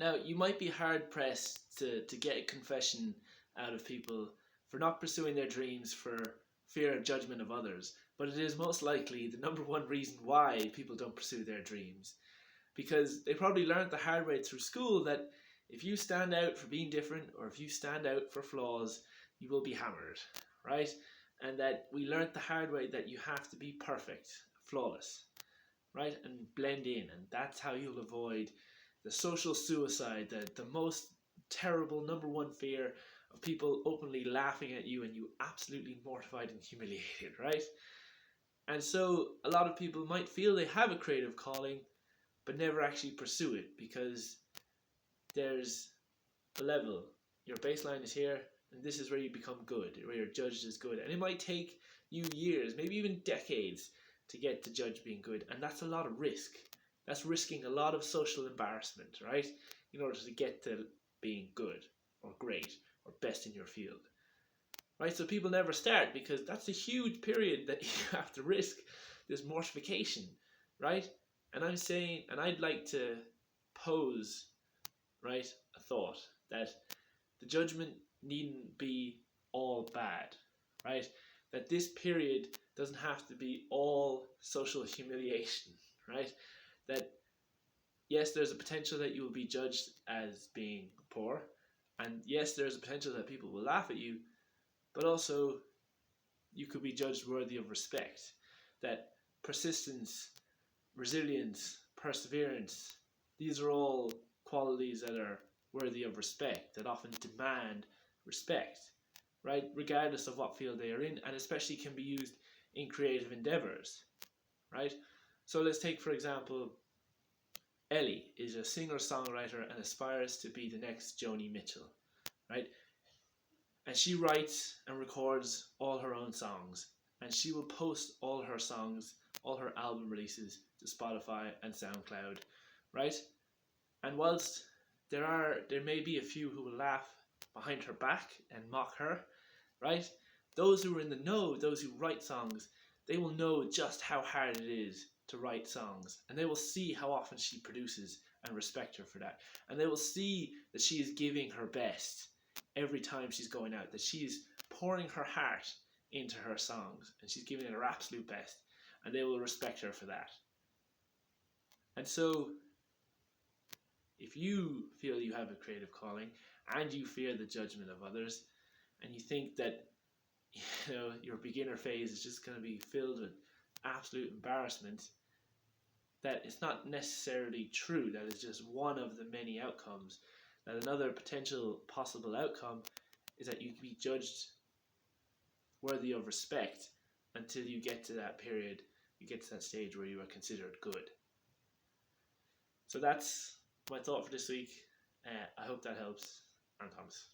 Now, you might be hard pressed to get a confession out of people for not pursuing their dreams for fear of judgment of others, but it is most likely the number one reason why people don't pursue their dreams. Because they probably learned the hard way through school that if you stand out for being different or if you stand out for flaws, you will be hammered, right? And that we learned the hard way that you have to be perfect, flawless, right? And blend in. And that's how you'll avoid the social suicide, the most terrible number one fear of people openly laughing at you and you absolutely mortified and humiliated, right? And so a lot of people might feel they have a creative calling but never actually pursue it because there's a level. Your baseline is here, and this is where you become good, where you're judged as good. And it might take you years, maybe even decades, to get to judge being good. And that's a lot of risk. That's risking a lot of social embarrassment, right? In order to get to being good or great or best in your field. Right? So people never start because that's a huge period that you have to risk this mortification, right? And I'm saying, and I'd like to pose, right, a thought that the judgment needn't be all bad, right? That this period doesn't have to be all social humiliation, right? That yes, there's a potential that you will be judged as being poor, and yes, there's a potential that people will laugh at you, but also you could be judged worthy of respect. That persistence, resilience, perseverance, these are all qualities that are worthy of respect, that often demand respect, right? Regardless of what field they are in, and especially can be used in creative endeavors, right? So let's take, for example, Ellie is a singer-songwriter and aspires to be the next Joni Mitchell, right? And she writes and records all her own songs, and she will post all her songs, all her album releases to Spotify and SoundCloud, right? And whilst there may be a few who will laugh behind her back and mock her, right? Those who are in the know, those who write songs, they will know just how hard it is to write songs, and they will see how often she produces and respect her for that. And they will see that she is giving her best every time she's going out, that she's pouring her heart into her songs and she's giving it her absolute best, and they will respect her for that. And so if you feel you have a creative calling and you fear the judgment of others and you think that your beginner phase is just going to be filled with absolute embarrassment, that it's not necessarily true. That is just one of the many outcomes. That another potential possible outcome is that you can be judged worthy of respect until you get to that period, you get to that stage where you are considered good. So that's my thought for this week. I hope that helps. I'm Thomas.